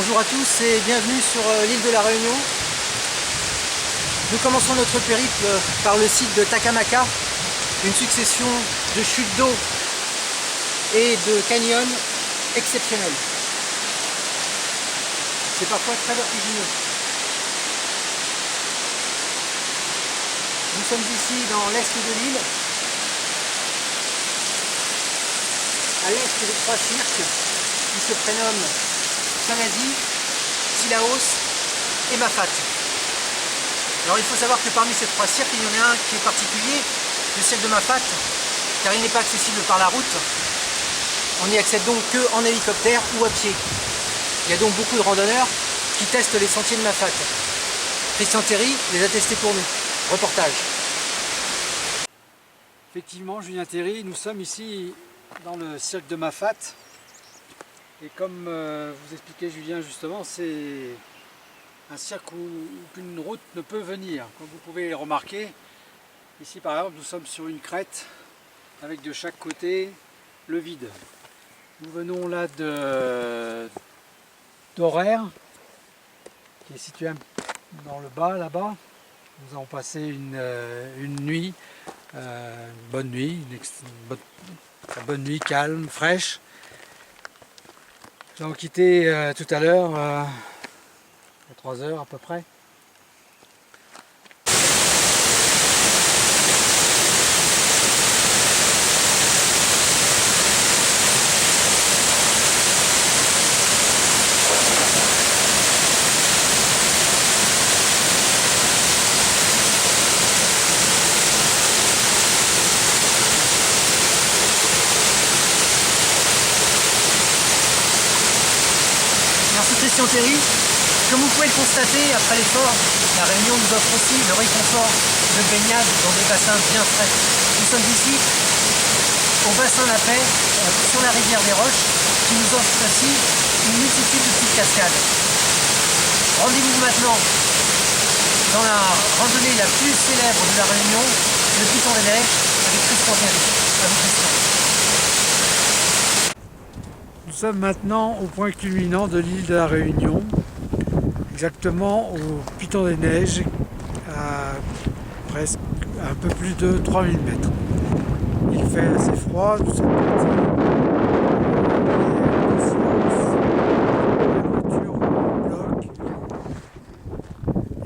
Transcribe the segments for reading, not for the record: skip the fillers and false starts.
Bonjour à tous et bienvenue sur l'île de la Réunion. Nous commençons notre périple par le site de Takamaka, une succession de chutes d'eau et de canyons exceptionnels. C'est parfois très vertigineux. Nous sommes ici dans l'est de l'île, à l'est des trois cirques qui se prénomment Sanasi, Silaos et Mafat. Alors il faut savoir que parmi ces trois cirques, il y en a un qui est particulier, le cirque de Mafat, car il n'est pas accessible par la route. On n'y accède donc qu'en hélicoptère ou à pied. Il y a donc beaucoup de randonneurs qui testent les sentiers de Mafat. Christian Terry les a testés pour nous. Reportage. Effectivement, Julien Terry, nous sommes ici dans le cirque de Mafat. Et comme vous expliquait Julien justement, c'est un cirque où une route ne peut venir. Comme vous pouvez le remarquer, ici par exemple, nous sommes sur une crête avec de chaque côté le vide. Nous venons là d'Horaire, qui est situé dans le bas là-bas. Nous avons passé une nuit, une bonne nuit, très bonne nuit calme, fraîche. Nous avons quitté tout à l'heure, à 3 heures à peu près. Merci Christian Terry. Comme vous pouvez le constater, après l'effort, la Réunion nous offre aussi le réconfort de baignade dans des bassins bien frais. Nous sommes ici au bassin La Paix, sur la rivière des Roches, qui nous offre ainsi une multitude de petites cascades. Rendez-vous maintenant dans la randonnée la plus célèbre de la Réunion, le Piton des Neiges, avec Christian Terry. À vous Christian. Nous sommes maintenant au point culminant de l'île de la Réunion, exactement au Piton des Neiges, à presque un peu plus de 3000 mètres. Il fait assez froid, nous sommes partis. La voiture bloque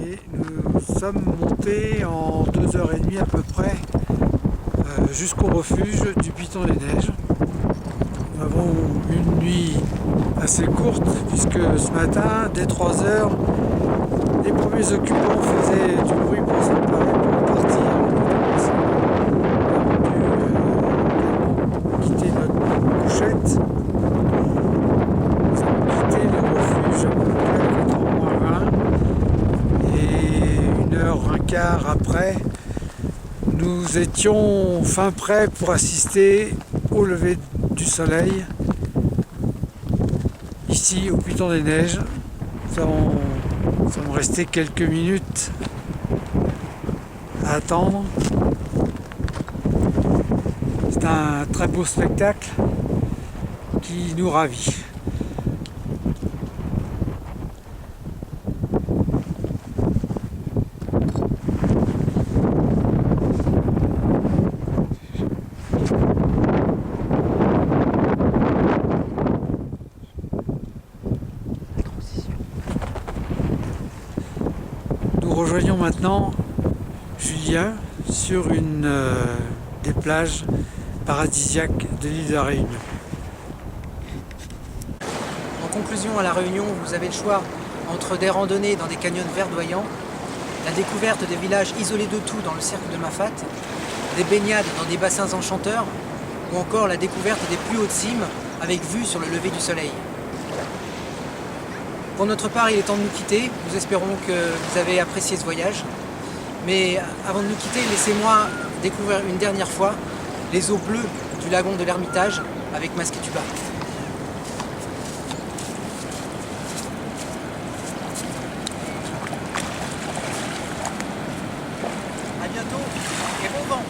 et nous sommes montés en 2h30 à peu près jusqu'au refuge du Piton des Neiges. Nous avons une nuit assez courte puisque ce matin, dès 3 heures, les premiers occupants faisaient du bruit pour se préparer pour partir. Nous avons dû quitter notre couchette. Nous avons quitté le refuge à peu près à 4h moins 20 et 1h15 après, nous étions fin prêts pour assister au lever du soleil ici au Piton des Neiges. Nous sommes restés quelques minutes à attendre. C'est un très beau spectacle qui nous ravit. Nous rejoignons maintenant Julien sur une des plages paradisiaques de l'île de la Réunion. En conclusion, à la Réunion, vous avez le choix entre des randonnées dans des canyons verdoyants, la découverte des villages isolés de tout dans le cirque de Mafat, des baignades dans des bassins enchanteurs, ou encore la découverte des plus hautes cimes avec vue sur le lever du soleil. Pour notre part, il est temps de nous quitter. Nous espérons que vous avez apprécié ce voyage. Mais avant de nous quitter, laissez-moi découvrir une dernière fois les eaux bleues du lagon de l'Ermitage avec Masque et Tuba. À bientôt et bon vent!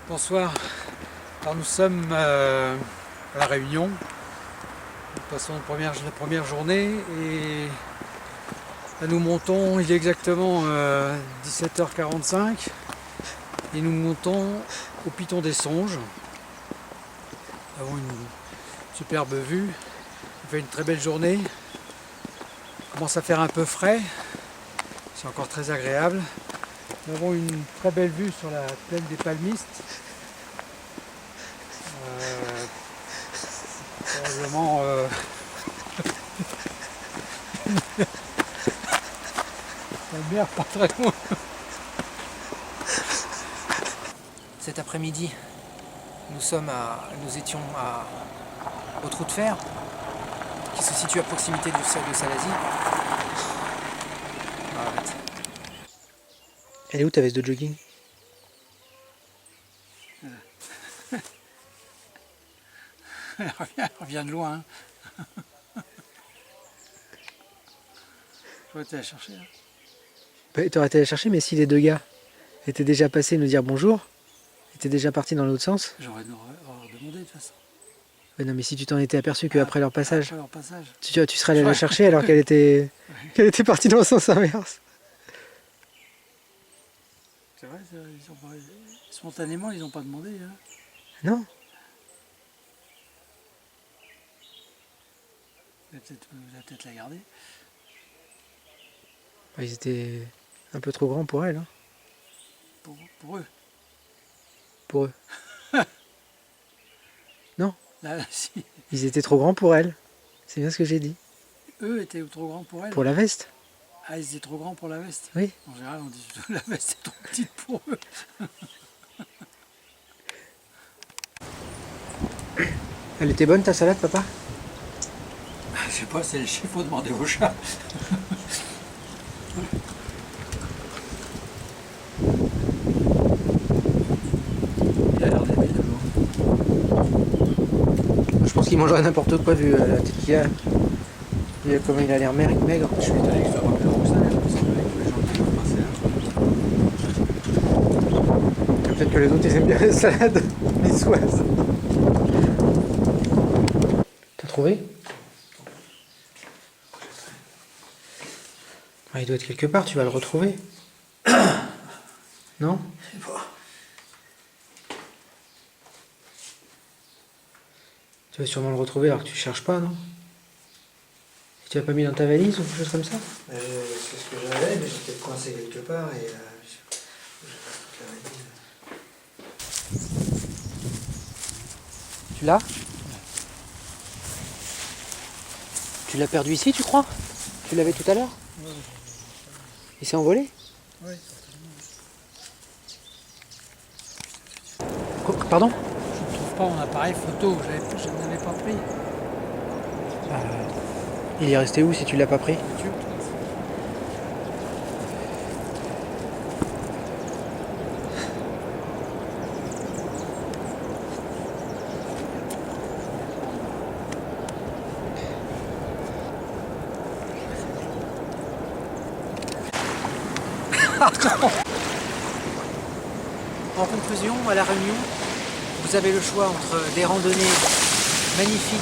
Bonsoir. Alors nous sommes à La Réunion. Nous passons la première journée et là, nous montons, il est exactement 17h45 et nous montons au Piton des Songes. Nous avons une superbe vue, il fait une très belle journée. Il commence à faire un peu frais, c'est encore très agréable. Nous avons une très belle vue sur la plaine des Palmistes. Probablement la mer pas très loin. Cet après-midi, nous étions au Trou de Fer, qui se situe à proximité du cercle de Salazie. Arrête. Elle est où ta veste de jogging? Elle revient de loin. Faut aller la chercher. Hein. Bah, t'aurais été la chercher, mais si les deux gars étaient déjà passés nous dire bonjour, étaient déjà partis dans l'autre sens. J'aurais demandé de toute façon. Ouais, non, mais si tu t'en étais aperçu qu'après leur passage, Après leur passage. tu serais allé la chercher alors qu'elle était partie dans le sens inverse. C'est vrai, spontanément, ils n'ont pas demandé. Hein. Non. Vous allez peut-être la garder. Ils étaient un peu trop grands pour elle. Hein. Pour eux. Pour eux. Non. Là, si. Ils étaient trop grands pour elle. C'est bien ce que j'ai dit. Eux étaient trop grands pour elle. Pour la veste. Ah, ils étaient trop grands pour la veste. Oui. En général, on dit que la veste est trop petite pour eux. Elle était bonne ta salade, papa? Je sais pas, c'est le chef, faut demander au chat. Il a l'air d'aimer d'abord. Je pense qu'il mangerait n'importe quoi vu la tête qu'il a. Vu comment il a l'air maigre. Je suis étonné que ça soit pas plus ça, parce que avec tous les gens qui vont passer. Peut-être que les autres ils aiment bien les salades niçoises. T'as trouvé? Ah, il doit être quelque part, tu vas le retrouver. Non? Je sais pas. Tu vas sûrement le retrouver alors que tu cherches pas, non? Et tu l'as pas mis dans ta valise ou quelque chose comme ça? C'est ce que j'avais, mais j'ai peut-être coincé quelque part et Tu l'as? Tu l'as perdu ici, tu crois? Tu l'avais tout à l'heure? Ouais. Il s'est envolé? Oui. Pardon? Je ne trouve pas mon appareil photo, je ne l'avais pas pris. Il est resté où si tu l'as pas pris? En conclusion, à La Réunion, vous avez le choix entre des randonnées magnifiques